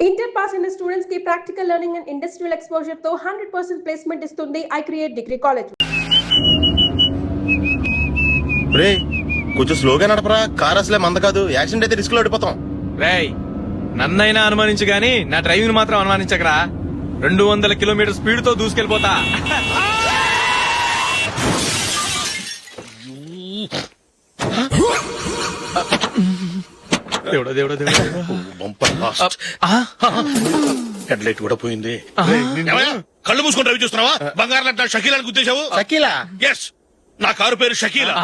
Inter pass అయిన students కి practical learning and industrial exposure తో 100% ప్లేస్మెంట్ ఇస్తుంది ఐ క్రియేట్ డిగ్రీ కాలేజ్. రే కొంచెం స్లోగా నడపరా, కార్ అసలే మంద కాదు, యాక్సిడెంట్ అయితే రిస్క్ లో ఓడిపోతాం. రేయ్ నన్నైనా అనుమానించు గాని నా డ్రైవింగ్ మాత్రం అనుమానించకరా. 200 కిలోమీటర్ స్పీడ్ తో దూసుకెళ్ళిపోతా. దేవుడా దేవుడా దేవుడా. హెడ్ లైట్ కూడా పోయింది. ఏమయ్య? కళ్ళు మూసుకొని రవి చూస్తున్నావా? బంగారం లాంటి షకీలాని గుర్తించావు? షకీలా? ఎస్, నా కారు పేరు Shakeela.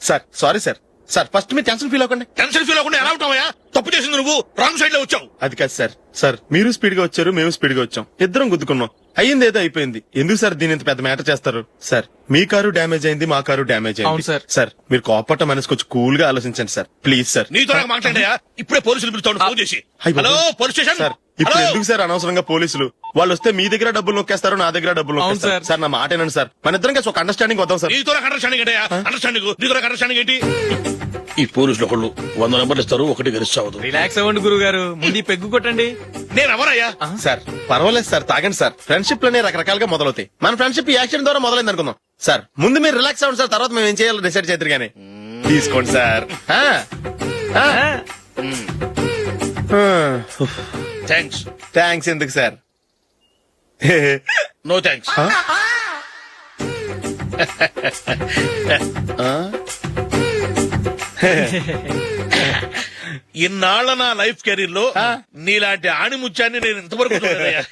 Sir sorry sir. Sir first మీరు టెన్షన్ ఫీల్ అవ్వకండి. టెన్షన్ ఫీల్ అవ్వకుండా ఎలా ఉంటావయ్యా? తప్పు చేసింది నువ్వు, రాంగ్ సైడ్ లో వచ్చావు. అది కాదు సార్. సార్ మీరు స్పీడ్ గా వచ్చారు, మేము స్పీడ్ గా వచ్చాం, ఇద్దరం గుద్దుకున్నాం. అయ్యింది ఏదో అయిపోయింది. ఎందుకు సార్ దీని ఇంత పెద్ద మ్యాటర్ చేస్తారు? సార్ మీ కారు డ్యామేజ్ అయింది, మా కారు డ్యామేజ్ అవును అయింది. సార్. సార్ మీరు కోపట్ట మనసు కొంచెం కూల్ గా ఆలోచించండి సార్, ప్లీజ్ సార్. నీతో నాకు మాట్లాడాయా? ఇప్పుడే పోలీసులు పిలుస్తాను, ఫోన్ చేసి. అయ్ బాబోయ్. Hello police station. సార్ ఇప్పుడు హలో? ఎందుకు సార్ అనవసరంగా పోలీసులు? వాళ్ళు వస్తే మీ దగ్గర డబ్బులు నొక్కేస్తారు, నా దగ్గర డబ్బులు అవును నొక్కేస్తారు. సార్. సార్ నా మాట ఏనండి సార్, మన ఇద్దరం కలిసి ఒక అండర్స్టాండింగ్ వద్దాం సార్. నీతో నాకు అండర్స్టాండింగ్ ఏంటయ్యా? అండర్స్టాండింగ్ నీతో నాకు అండర్స్టాండింగ్ ఏంటి? ఈ పోలీసులు ఒకళ్ళు 100 నెంబర్లు ఇస్తారు, ఒకటి గెలుస్తావు. రిలాక్స్ అవ్వండి గురువు గారు, ముందు ఈ పెగ్గు కొట్టండి. నేను ఎవరయ్యా? సార్ పర్వాలేదు సార్, తాగండి సార్. ఫ్రెండ్షిప్ లోనే రకరకాలుగా మొదలవుతాయి. మన ఫ్రెండ్షిప్ ఈ యాక్సిడెంట్ ద్వారా మొదలైంది అనుకుందాం. సార్ ముందు మీరు రిలాక్స్ అవ్వండి సార్, తర్వాత మేము ఏం చేయాలో డిసైడ్ చేద్దరు గానీ. తీసుకోండి సార్. థ్యాంక్స్. థ్యాంక్స్ ఎందుకు సార్? No thanks. ఇన్నాళ్ల నా లైఫ్ కెరీర్ లో నీలాంటి ఆణిముత్యాన్ని నేను ఇంతవరకు చూడలేదయ్యా.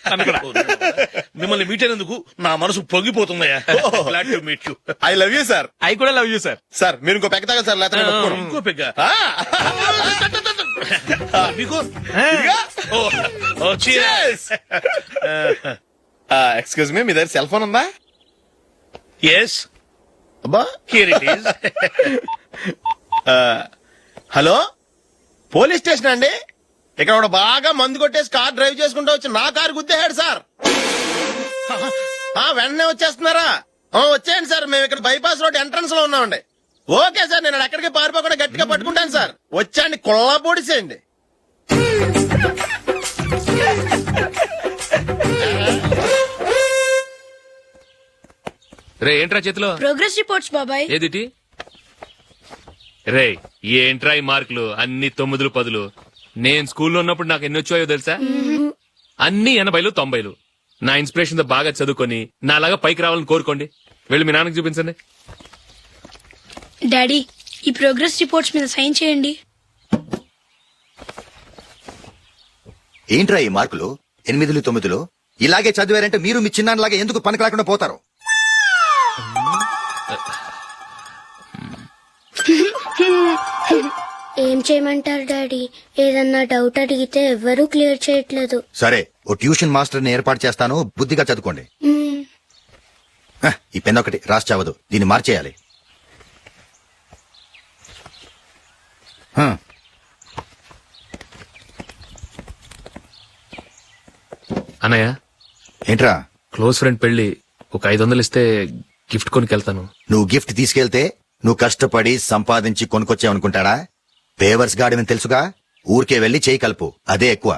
మిమ్మల్ని మీట్ అయినందుకు నా మనసు పొంగిపోతుందయ్యా. Glad to meet you. I love you sir. I కూడా లవ్ యూ సార్. సార్ మీరు ఇంకో పెక్క తాగండి సార్, లేకపోతే నేను ఒప్పుకోను. ఇంకో పెగ్గ మీకు? ఎక్స్క్యూజ్ మీ, మీ దగ్గర సెల్ ఫోన్ ఉందా? ఎస్, అబ్బా here it is. Hello police station అండి. ఇక్కడ ఒకడు బాగా మందు కొట్టేసి కార్ డ్రైవ్ చేసుకుంటూ వచ్చి నా కారు గుద్దేశాడు సార్. వెంటనే వచ్చేస్తున్నారా? వచ్చేయండి సార్, మేము ఇక్కడ బైపాస్ రోడ్ ఎంట్రన్స్ లో ఉన్నామండి. ఓకే సార్, నేను ఎక్కడికి పారిపోకుండా గట్టిగా పట్టుకుంటాను సార్. వచ్చాండి, కుళ్ళా పొడిసేయండి. రే ఏంట్రా చేతిలో? ప్రోగ్రెస్ రిపోర్ట్స్ బాబాయ్. ఏదిటి? రే ఏంట్రా ఈ మార్కులు అన్ని 9లు 10లు? నేను స్కూల్లో ఉన్నప్పుడు నాకు ఎన్ని వచ్చాయో తెలుసా? అన్ని 80లు 90లు. నా ఇన్స్పిరేషన్ తో బాగా చదువుకొని నాలాగా పైకి రావాలని కోరుకోండి. వెళ్ళి మీ నాన్నకి చూపించండి. డాడీ ఈ ప్రోగ్రెస్ రిపోర్ట్స్ మీద సైన్ చేయండి. ఏంట్రా ఈ మార్కులు 8లు 9లు? ఇలాగే చదివారంటే మీరు మీ చిన్నాన్నలాగా ఎందుకు పనికి రాకుండా పోతారు? ఏం చేయమంటారు డాడీ? ఏదన్నా డౌట్ అడిగితే ఎవ్వరూ క్లియర్ చేయట్లేదు. సరే ఓ ట్యూషన్ మాస్టర్ ని ఏర్పాటు చేస్తాను, బుద్ధిగా చదువుకోండి. ఈ పెన్ ఒకటి రాసి చావదు, దీన్ని మార్చేయాలి. అన్నయ్య ఏంట్రా? క్లోజ్ ఫ్రెండ్ పెళ్లి, ఒక 500 ఇస్తే గిఫ్ట్ కొనుకెళ్తాను. నువ్వు గిఫ్ట్ తీసుకెళ్తే నువ్వు కష్టపడి సంపాదించి కొనుక్కొచ్చావనుకుంటాడా? పేవర్స్ గాడిని తెలుసుగా, ఊరికే వెళ్లి చేయి కలుపు, అదే ఎక్కువ.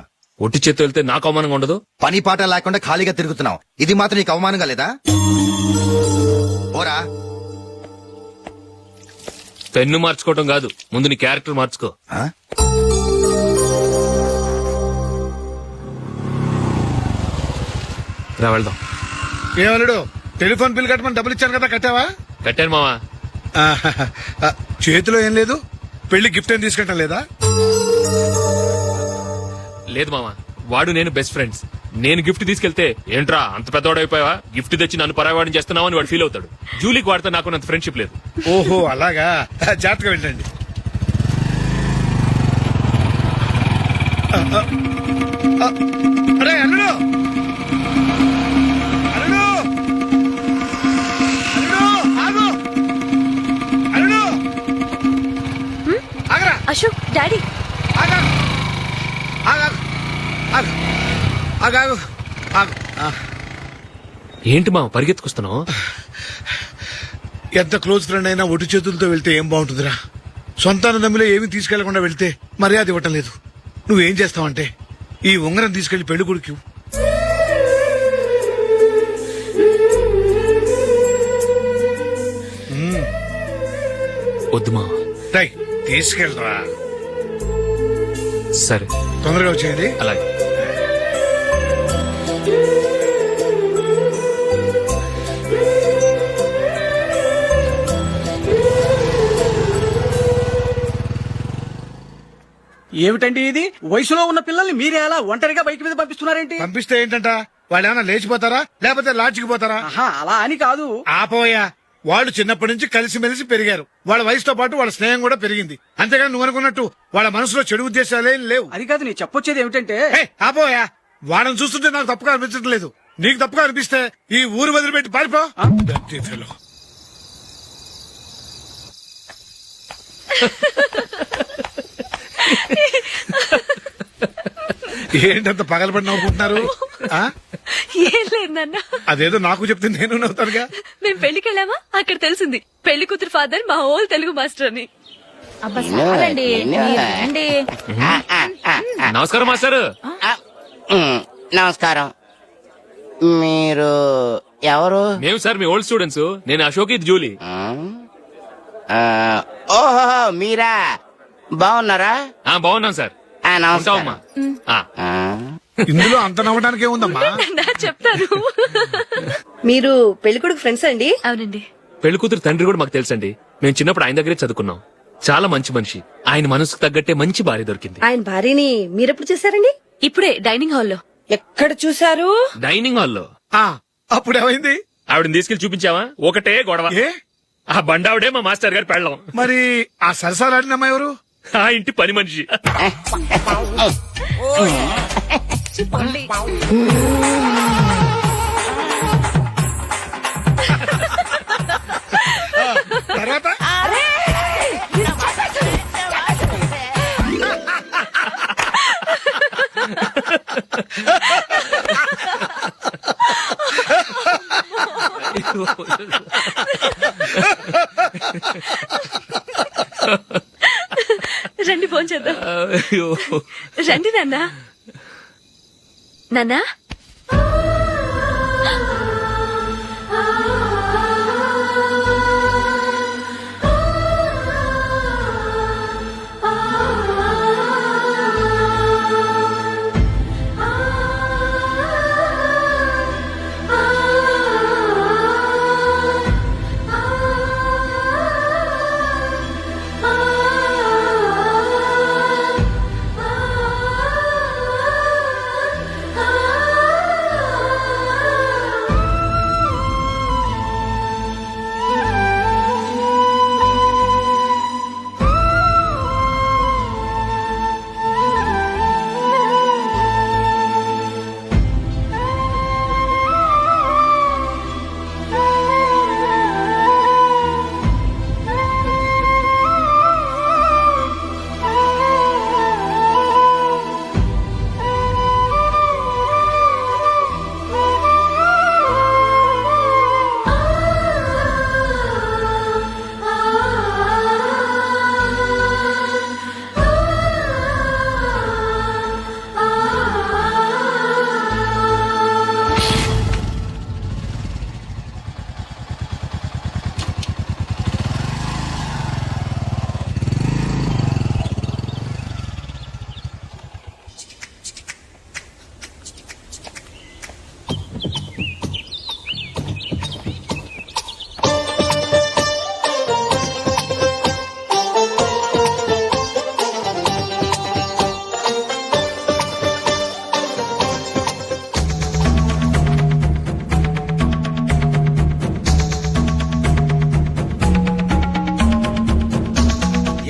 ఒట్టి చేత్తో వెళ్తే నాకు అవమానంగా ఉండదు? పని పాట లేకుండా ఖాళీగా తిరుగుతున్నావు, ఇది మాత్రం నీకు అవమానంగా లేదా? ఓరా. పెన్ను మార్చుకోవటం కాదు, ముందు నీ క్యారెక్టర్ మార్చుకో. ఆ? రా వెళ్దాం. ఏమన్నాడు? టెలిఫోన్ బిల్ కట్టమని డబ్బులు ఇచ్చాను కదా, కట్టావా? కట్టాను మావా. చేతిలో ఏం లేదు, పెళ్లి గిఫ్ట్ ఏం తీసుకుంటాం లేదా? లేదు మావా, వాడు నేను బెస్ట్ ఫ్రెండ్స్. నేను గిఫ్ట్ తీసుకెళ్తే ఏంట్రా అంత పెద్దవాడు అయిపోయావా, గిఫ్ట్ తెచ్చి నన్ను పరాయవాడిని చేస్తున్నావు అని వాడు ఫీల్ అవుతాడు. జూలీకి వాడితే నాకు అంత ఫ్రెండ్షిప్ లేదు. ఓహో అలాగా, జాగ్రత్తగా వెళ్ళండి. అరే అల్లుడు, అల్లుడు, అల్లుడు, ఆగు, అల్లుడు, ఆగరా, అశోక్ డాడీ ఆగా, ఆగా, ఆగు, ఆగాగు, ఆగు. ఏంటి మావ పరిగెత్తుకొస్తున్నావు? ఎంత క్లోజ్ ఫ్రెండ్ అయినా ఒటి చేతులతో వెళ్తే ఏం బాగుంటుందిరా? సొంతాన దమ్మిలో ఏమీ తీసుకెళ్లకుండా వెళ్తే మర్యాద ఇవ్వటం లేదు. నువ్వేం చేస్తావంటే ఈ ఉంగరం తీసుకెళ్లి పెళ్లి కొడుకు వద్దు మా. తీసుకెళ్ళరా. సరే తొందరగా వచ్చేయండి. అలాగే. ఏమిటండి ఇది? వయసులో ఉన్న పిల్లల్ని మీరే అలా ఒంటరిగా బయట మీద పంపిస్తున్నారేంటి? పంపిస్తే ఏంటంట, వాళ్ళు ఏమైనా లేచిపోతారా లేకపోతే లాడ్జికి పోతారా? ఆహా, అలా అని కాదు. ఆపోయా, వాళ్ళు చిన్నప్పటి నుంచి కలిసిమెలిసి పెరిగారు. వాళ్ళ వయసుతో పాటు వాళ్ళ స్నేహం కూడా పెరిగింది. అంతేగాని నువ్వు అనుకున్నట్టు వాళ్ళ మనసులో చెడు ఉద్దేశాలేం లేవు. అది కాదు, నేను చెప్పొచ్చేది ఏమిటంటే, ఆపోయా, వాళ్ళని చూస్తుంటే నాకు తప్పుగా అనిపించడం లేదు. నీకు తప్పుగా అనిపిస్తే ఈ ఊరు వదిలిపెట్టి పారిపో. Dirty fellow. ఏంటంత పగలబడి నవ్వుకుంటున్నారు? ఆ? ఏం లేదు నాన్న, అదేదో నాకు చెప్తే నేను నవ్వుతానుగా. మేము పెళ్లికి వెళ్ళామా, అక్కడ తెలిసింది పెళ్లి కూతురు ఫాదర్ మా హోల్ తెలుగు మాస్టర్ అని. నమస్కారం మాస్టర్. నమస్కారం. మీరు ఎవరు? మేము సార్ మీ ఓల్డ్ స్టూడెంట్స్. నేను అశోక్, ఇది జూలీ. ఓహో, మీరా? బాగున్నారా? బాగున్నాం సార్. నమస్కారం. ఇందులో అంత నవ్వడానికి ఏముందమ్మా? చెప్తాను. మీరు పెళ్లికొడుకు ఫ్రెండ్స్ అండి? అవునండి. పెళ్లి కూతురు తండ్రి కూడా మాకు తెలుసండి. మేము చిన్నప్పుడు ఆయన దగ్గరే చదువుకున్నాం. చాలా మంచి మనిషి. ఆయన మనసుకు తగ్గట్టే మంచి భార్య దొరికింది. ఆయన భార్యని మీరెప్పుడు చూసారండి? ఇప్పుడే డైనింగ్ హాల్లో. ఎక్కడ చూసారు? డైనింగ్ హాల్లో. అప్పుడు ఏమైంది? ఆవిడని తీసుకెళ్లి చూపించావా? ఒకటే గొడవ. ఏ? ఆ బండావిడే మా మాస్టర్ గారు పెళ్ళం. మరి ఆ సరసాలాడినమ్మా ఎవరు? ఆ ఇంటి పని మనిషి. తర్వాత రండి భోంచేద్దాం. రండి నాన్న. నాన్నా,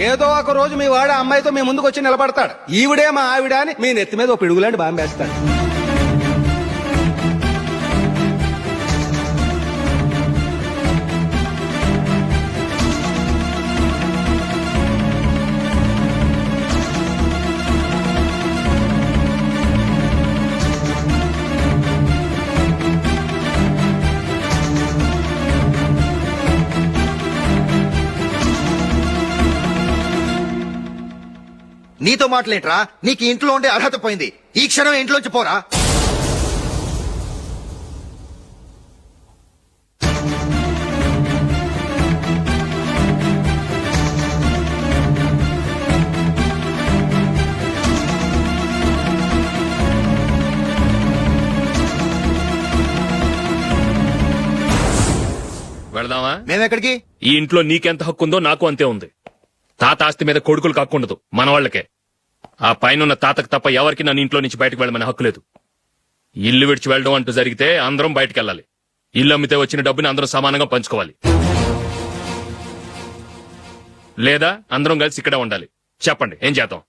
ఏదో ఒక రోజు మీ వాడు అమ్మాయితో మీ ముందుకు వచ్చి నిలబడతాడు. ఈవిడే మా ఆవిడ అని మీ నెత్తి మీద ఒక పిడుగులాంటి బాంబేస్తాడు. నీతో మాటలేంట్రా? నీకు ఈ ఇంట్లో ఉండే అర్హత పోయింది. ఈ క్షణం ఇంట్లోంచి పోరా. వెళదామా? మేమెక్కడికి? ఈ ఇంట్లో నీకెంత హక్కు ఉందో నాకు అంతే ఉంది. తాత ఆస్తి మీద కొడుకులు కాకుండదు, మన వాళ్ళకే. ఆ పైన తాతకు తప్ప ఎవరికి నన్ను ఇంట్లో నుంచి బయటకు వెళ్ళమని హక్కు లేదు. ఇల్లు విడిచి వెళ్ళడం అంటూ జరిగితే అందరం బయటకు వెళ్ళాలి. ఇల్లు అమ్మితే వచ్చిన డబ్బుని అందరం సమానంగా పంచుకోవాలి. లేదా అందరం కలిసి ఇక్కడే ఉండాలి. చెప్పండి, ఏం చేద్దాం?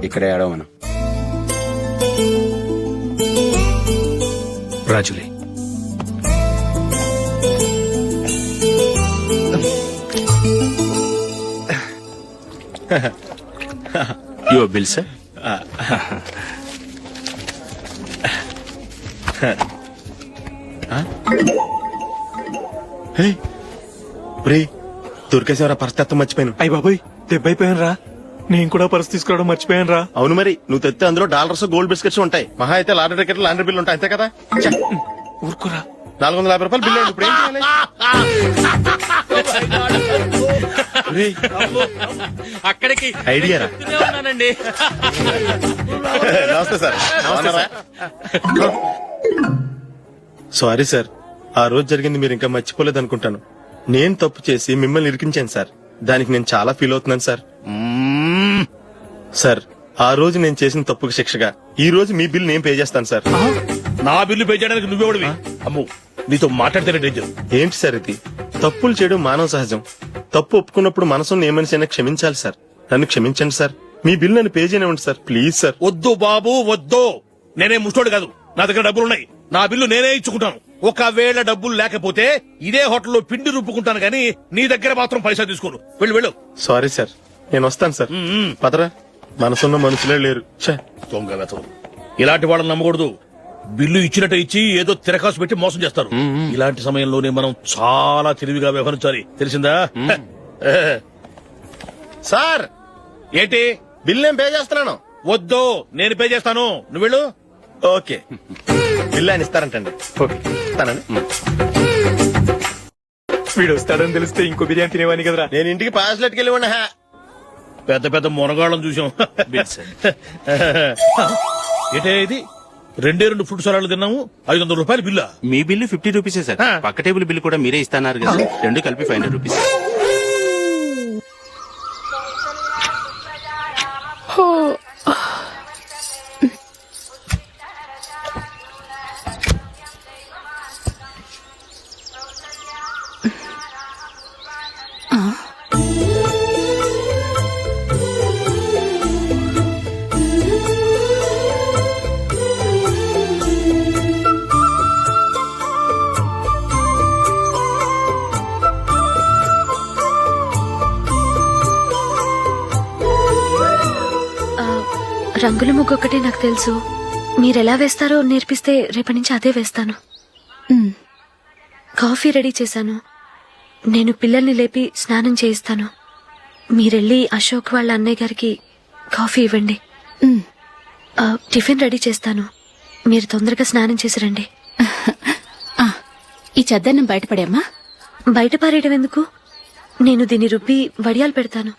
ఇక్కడే ఆడమను. రాజులే, యువర్ బిల్ సార్. దొరికేసేవరా పరిస్థితి మర్చిపోయాను. అయ్య బాబాయ్, దెబ్బైపోయాను రా. నేను కూడా పర్స్ తీసుకురావడం మర్చిపోయాను రా. అవును మరి, నువ్వు తెస్తే అందులో డాలర్స్ గోల్డ్ బిస్కెట్స్ ఉంటాయి. మహా అయితే లాటరీ టికెట్ లాండ్రీ బిల్లు ఉంటాయి, అంతే కదా. ఊరుకురా. 450 రూపాయలు బిల్లు అయింది. ఇప్పుడు ఏం చేయాలి? రేయ్, అక్కడికి ఐడియా రా. ఉన్నానండి. నమస్తే సార్. సారీ సార్, ఆ రోజు జరిగింది మీరు ఇంకా మర్చిపోలేదు అనుకుంటాను. నేను తప్పు చేసి మిమ్మల్ని ఇరికించాను సార్. దానికి నేను చాలా ఫీల్ అవుతున్నాను సార్. సార్, ఆ రోజు నేను చేసిన తప్పుకు శిక్షగా ఈ రోజు మీ బిల్ నేను పే చేస్తాను సార్. నా బిల్లు పే చేయడానికి నువ్వెవడివి? అమ్ము, నీతో మాట్లాడితేనే డేంజర్. ఏంటి సార్ ఇది? తప్పులు చేయడం మానవ సహజం. తప్పు ఒప్పుకున్నప్పుడు మనసును ఏ మనిషి అయినా క్షమించాలి సార్. నన్ను క్షమించండి సార్. మీ బిల్ నన్ను పే చేయనివ్వండి సార్, ప్లీజ్ సార్. వద్దు బాబు, వద్దు. నేనే ముష్టోడు కాదు, నా దగ్గర డబ్బులున్నాయి. నా బిల్లు నేనే ఇచ్చుకుంటాను. ఒకవేళ డబ్బులు లేకపోతే ఇదే హోటల్లో పిండి రుబ్బుకుంటాను గానీ నీ దగ్గర మాత్రం పైసా తీసుకోను. వెళ్ళు వెళ్ళు. సారీ సార్, నేను వస్తాను సార్. పదరా, మనసున్న మనుషులే లేరు. ఛే, దొంగ వెతవు. ఇలాంటి వాళ్ళని నమ్మకూడదు. బిల్లు ఇచ్చినట్టు ఇచ్చి ఏదో తిరకాసు పెట్టి మోసం చేస్తారు. ఇలాంటి సమయంలోనే మనం చాలా తెలివిగా వ్యవహరించాలి, తెలిసిందా? సార్, ఏంటి? బిల్ నేను పే చేస్తున్నాను. వద్దు, నేను పే చేస్తాను, నువ్వు వెళ్ళు. ఓకే, బిల్ ఆయన ఇస్తారంటండి. ఓకే, ఇస్తానండి. వీడు వస్తాడని తెలిస్తే ఇంకో బిర్యానీ తినేవాని కదరా. నేను ఇంటికి పాస్లెట్కి వెళ్ళి ఉన్నా. పెద్ద పెద్ద మునగాళ్ళం చూసాం. ఏంటే ఇది? 2 ఫుడ్ సలాడ్లు తిన్నాము, 500 రూపాయలు బిల్లా? మీ బిల్లు 50 రూపీసే సార్. పక్క టేబుల్ బిల్లు కూడా మీరే ఇస్తాన్నారు కదా, రెండు కలిపి 500 రూపీస్. రంగుల ముగ్గు ఒకటే నాకు తెలుసు. మీరెలా వేస్తారో నేర్పిస్తే రేపటి నుంచి అదే వేస్తాను. కాఫీ రెడీ చేశాను. నేను పిల్లల్ని లేపి స్నానం చేయిస్తాను. మీరెళ్ళి అశోక్ వాళ్ళ అన్నయ్య గారికి కాఫీ ఇవ్వండి. టిఫిన్ రెడీ చేస్తాను. మీరు తొందరగా స్నానం చేసి రండి. ఈ చెద్దన్నం బయటపడేమ్మా. బయట పారేయడం ఎందుకు? నేను దీన్ని రుబ్బి వడియాలు పెడతాను.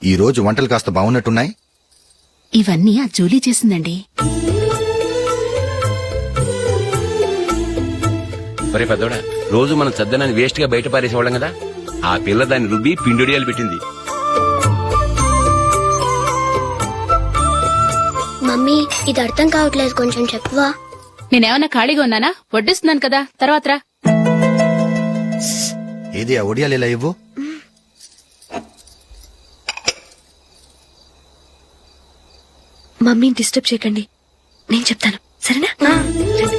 ఈ రోజు వంటలు కాస్త బాగున్నట్టున్నాయి. ఇవన్నీ ఆ జూలీ చేసిందండి. ఒరే పెద్దోడా, రోజు మనం చద్దనాన్ని వేస్ట్ గా బయట పారేసేవాళ్ళం కదా, ఆ పిల్ల దాన్ని రుబ్బి పిండొడియాలు పెట్టింది. మమ్మీ ఇది అర్థం కావట్లేదు, కొంచెం చెప్పవా? నేనేమన్నా ఖాళీగా ఉన్నానా? వడ్డిస్తున్నాను కదా, తర్వాత రా. ఏది ఆ ఒడియాలు ఇలా ఇవ్వు. మమ్మీని డిస్టర్బ్ చేయకండి, నేను చెప్తాను, సరేనా? రండి.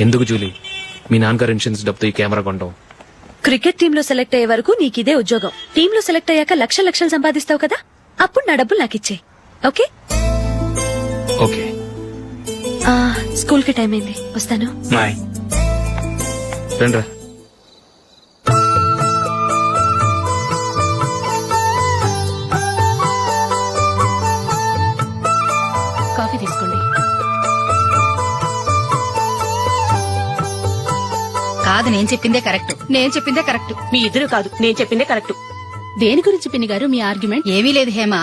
ఎందుకు జూలీ మీ నాన్నగారు ఇన్సూరెన్స్ డబ్బుతో ఈ కెమెరా కొంటాం? క్రికెట్ టీమ్ లో సెలెక్ట్ అయ్యే వరకు నీకిదే ఉద్యోగం. టీమ్ లో సెలెక్ట్ అయ్యాక లక్షలు సంపాదిస్తావు కదా, అప్పుడు నా డబ్బులు నాకు ఇచ్చే. ఓకే? ఓకే. స్కూల్ కి టైం అయింది, వస్తాను. రండ్రా. కాఫీ తీసుకోండి. కాదు, నేను చెప్పిందే కరెక్ట్. నేను చెప్పిందే కరెక్ట్. మీ ఇద్దరు కాదు, నేను చెప్పిందే కరెక్ట్. దేని గురించి పిన్ని గారు మీ ఆర్గ్యుమెంట్? ఏమీ లేదు హేమ.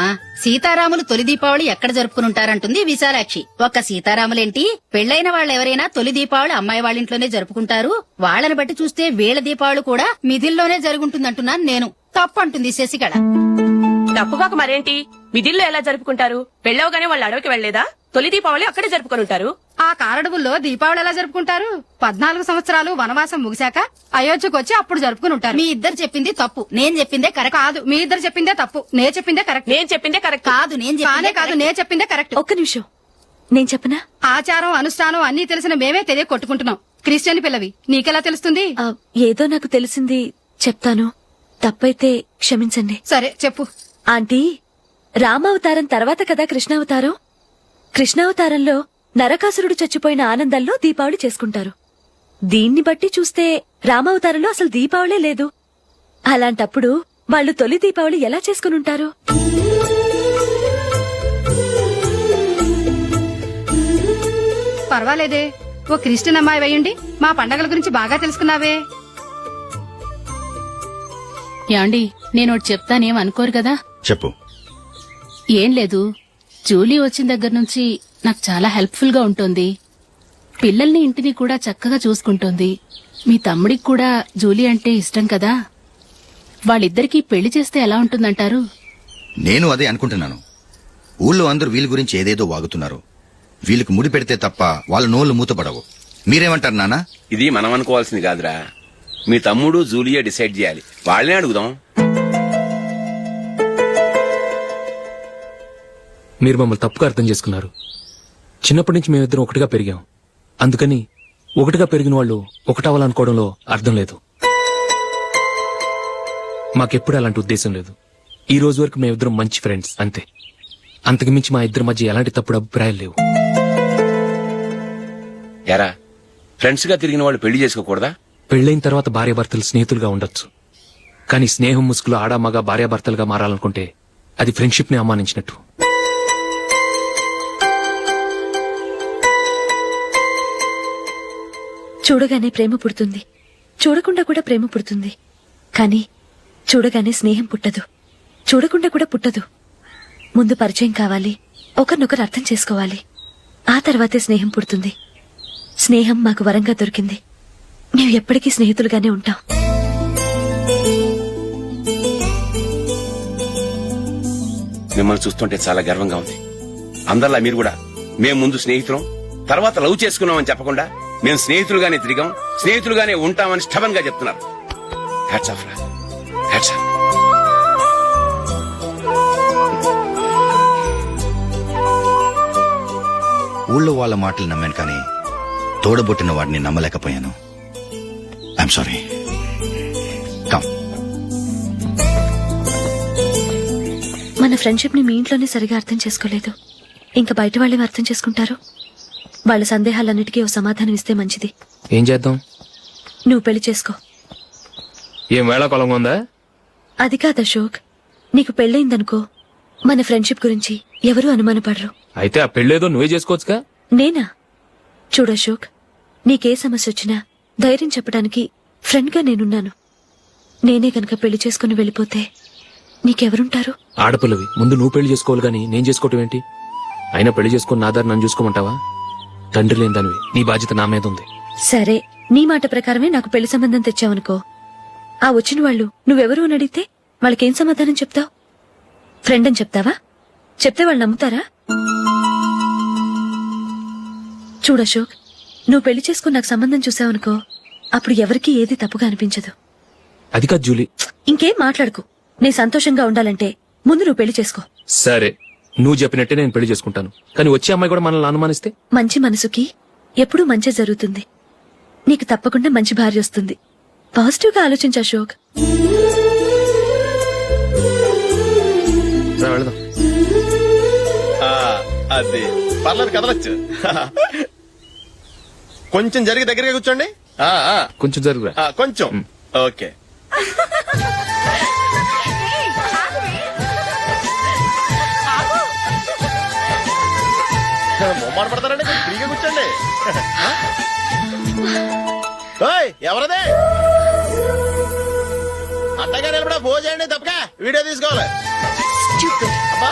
సీతారాములు తొలి దీపావళి ఎక్కడ జరుపుకుంటారంటుంది విశాలాక్షి. ఒక్క సీతారాములేంటి, పెళ్లైన వాళ్ళెవరైనా తొలి దీపావళి అమ్మాయి వాళ్ళింట్లోనే జరుపుకుంటారు. వాళ్ళని బట్టి చూస్తే వీళ్ళ దీపావళి కూడా మిథిల్లోనే జరుగుంటుందంటున్నాను నేను. తప్పు అంటుంది శశికళ. తప్పుగాక మరేంటి, విధుల్లో ఎలా జరుపుకుంటారు? పెళ్ళవగానే వాళ్ళు అడవికి వెళ్లేదా? తొలి దీపావళి అక్కడే జరుపుకొని ఉంటారు. ఆ కారడవుల్లో దీపావళి ఎలా జరుపుకుంటారు? 14 సంవత్సరాలు వనవాసం ముగిశాక అయోధ్యకు వచ్చి అప్పుడు జరుపుకుని ఉంటారు. మీ ఇద్దరు చెప్పింది తప్పు, నేను చెప్పిందే కరెక్ట్. కాదు, మీ ఇద్దరు చెప్పిందే తప్పు, నేను చెప్పిందే కరెక్ట్. నేను చెప్పిందే కరెక్ట్. కాదు, నేను చెప్పిందే కరెక్ట్. ఒక్క నిమిషం, నేను చెప్పనా? ఆచారం అనుష్ఠానం అన్ని తెలిసిన మేమే తెలియ కొట్టుకుంటున్నాం. క్రిస్టియన్ పిల్లవి, నీకెలా తెలుస్తుంది? ఏదో నాకు తెలిసింది చెప్తాను, తప్పైతే క్షమించండి. సరే చెప్పు. ఆంటీ, రామావతారం తర్వాత కదా కృష్ణావతారం. కృష్ణావతారంలో నరకాసురుడు చచ్చిపోయిన ఆనందంలో దీపావళి చేసుకుంటారు. దీన్ని బట్టి చూస్తే రామావతారంలో అసలు దీపావళే లేదు. అలాంటప్పుడు వాళ్ళు తొలి దీపావళి ఎలా చేసుకునుంటారు? పర్వాలేదే, ఓ క్రిస్టియన్ అమ్మాయి అయ్యుండి మా పండగల గురించి బాగా తెలుసుకున్నావే. యాండి, నేను ఒకటి చెప్తానేం అనుకోరు కదా? చెప్పు. ఏం లేదు, జూలీ వచ్చిన దగ్గర నుంచి నాకు చాలా హెల్ప్ఫుల్ గా ఉంటుంది. పిల్లల్ని ఇంటిని కూడా చక్కగా చూసుకుంటోంది. మీ తమ్ముడికి కూడా జూలీ అంటే ఇష్టం కదా. వాళ్ళిద్దరికీ పెళ్లి చేస్తే ఎలా ఉంటుందంటారు? నేను అదే అనుకుంటున్నాను. ఊళ్ళో అందరూ వీళ్ళ గురించి ఏదేదో వాగుతున్నారు. వీళ్ళకి ముడి పెడితే తప్ప వాళ్ళ నోళ్లు మూతపడవు. మీరేమంటారు నాన్న? ఇది మనం అనుకోవాల్సింది కాదురా, మీ తమ్ముడు జూలియా డిసైడ్ చేయాలి. వాళ్ళనే అడుగుదాం. మీరు మమ్మల్ని తప్పుగా అర్థం చేసుకున్నారు. చిన్నప్పటి నుంచి మేమిద్దరం ఒకటిగా పెరిగాం. అందుకని ఒకటిగా పెరిగిన వాళ్ళు ఒకటవ్వాలనుకోవడంలో అర్థం లేదు. మాకెప్పుడు అలాంటి ఉద్దేశం లేదు. ఈ రోజు వరకు మేమిద్దరం మంచి ఫ్రెండ్స్ అంతే. అంతకు మించి మా ఇద్దరి మధ్య ఎలాంటి తప్పుడు అభిప్రాయాలు లేవు. ఎరా, ఫ్రెండ్స్ గా తిరిగిన వాళ్ళు పెళ్లి చేసుకోకూడదా? పెళ్లైన తర్వాత భార్యాభర్తలు స్నేహితులుగా ఉండొచ్చు. కానీ స్నేహం ముసుగులో ఆడా మగ భార్యాభర్తలుగా మారాలనుకుంటే అది ఫ్రెండ్షిప్ ని అవమానించినట్టు. చూడగానే ప్రేమ పుడుతుంది, చూడకుండా కూడా ప్రేమ పుడుతుంది. కానీ చూడగానే స్నేహం పుట్టదు, చూడకుండా కూడా పుట్టదు. ముందు పరిచయం కావాలి, ఒకరినొకరు అర్థం చేసుకోవాలి, ఆ తర్వాతే స్నేహం పుడుతుంది. స్నేహం మాకు వరంగా దొరికింది. మేము ఎప్పటికీ స్నేహితులుగానే ఉంటాం. మిమ్మల్ని చూస్తుంటే చాలా గర్వంగా ఉంది. అందరిలా మీరు కూడా మేము ముందు స్నేహితులం, తర్వాత లవ్ చేసుకున్నామని చెప్పకుండా మేము స్నేహితులుగానే తిరిగాం, స్నేహితులుగానే ఉంటామని స్టబన్ గా చెప్తున్నారు. హ్యాట్స్ ఆఫ్ రా, హ్యాట్స్ ఆఫ్. ఊళ్ళో వాళ్ళ మాటలు నమ్మాను, కానీ తోడబుట్టిన వాడిని నమ్మలేకపోయాను. I'm sorry. కమ్. మన ఫ్రెండ్షిప్ ని మీ ఇంట్లోనే సరిగా అర్థం చేసుకోలేదు, ఇంకా బయట వాళ్ళేం అర్థం చేసుకుంటారు? వాళ్ళ సందేహాలన్నిటికీ ఓ సమాధానం ఇస్తే మంచిది. ఏం చేద్దాం? నువ్వు పెళ్లి చేసుకో. ఏం వేళ కొలంగా ఉందా? అది కాదు అశోక్, నీకు పెళ్ళయిందనుకో, మన ఫ్రెండ్షిప్ గురించి ఎవరూ అనుమానపడరు. అయితే ఆ పెళ్ళేదో నువ్వే చేసుకోవచ్చుగా. నేనా? చూడు అశోక్, నీకే సమస్య వచ్చినా ధైర్యం చెప్పడానికి ఫ్రెండ్ గా నేనున్నాను. నేనే గనక పెళ్లి చేసుకుని వెళ్ళిపోతే నీకెవరుంటారు? ఆడపిల్లవి ముందు నువ్వు పెళ్లి చేసుకోవాలి గానీ నేను చేసుకోవటం ఏంటి? అయినా పెళ్లి చేసుకుని నా దారి నన్ను చూసుకోమంటావా? తండ్రి లేని దానివి, నీ బాధ్యత నా మీద ఉంది. సరే, నీ మాట ప్రకారమే నాకు పెళ్లి సంబంధం తెచ్చావనుకో. ఆ వచ్చిన వాళ్ళు నువ్వెవరు అని అడిగితే వాళ్ళకేం సమాధానం చెప్తావు? ఫ్రెండ్ అని చెప్తావా? చెప్తే వాళ్ళు నమ్ముతారా? చూడు అశోక్, నువ్వు పెళ్లి చేసుకుని నాకు సంబంధం చూసావనుకో, అప్పుడు ఎవరికీ ఏది తప్పుగా అనిపించదు. అది కాదు జూలీ. ఇంకేం మాట్లాడుకు. నేను సంతోషంగా ఉండాలంటే ముందు నువ్వు పెళ్లి చేసుకో. సరే, నువ్వు చెప్పినట్టే నేను పెళ్లి చేసుకుంటాను. కానీ వచ్చే అమ్మాయి కూడా మనల్ని అనుమానిస్తే? మంచి మనసుకి ఎప్పుడూ మంచి జరుగుతుంది. నీకు తప్పకుండా మంచి భార్య వస్తుంది. పాజిటివ్ గా ఆలోచించు అశోక్. రా, వెళదాం. అది పర్లేదు, కదలొచ్చు. కొంచెం జరిగి దగ్గరగా కూర్చోండి. కొంచెం జరుగురా. కొంచెం. ఓకే. మొమ్మాట పడతారండి, కొంచెం ఫ్రీగా కూర్చోండి. ఓయ్, ఎవరదే? అట్టగా నిలబడా ఫోన్ చేయండి, తప్పక వీడియో తీసుకోవాలి. అబ్బా.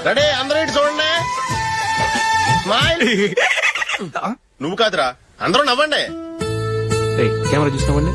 రెడీ, అందరూ ఇటు చూడండి. స్మైల్. నువ్వు కాదురా, అందరూ నవ్వండి. కెమెరా చూసినావండి.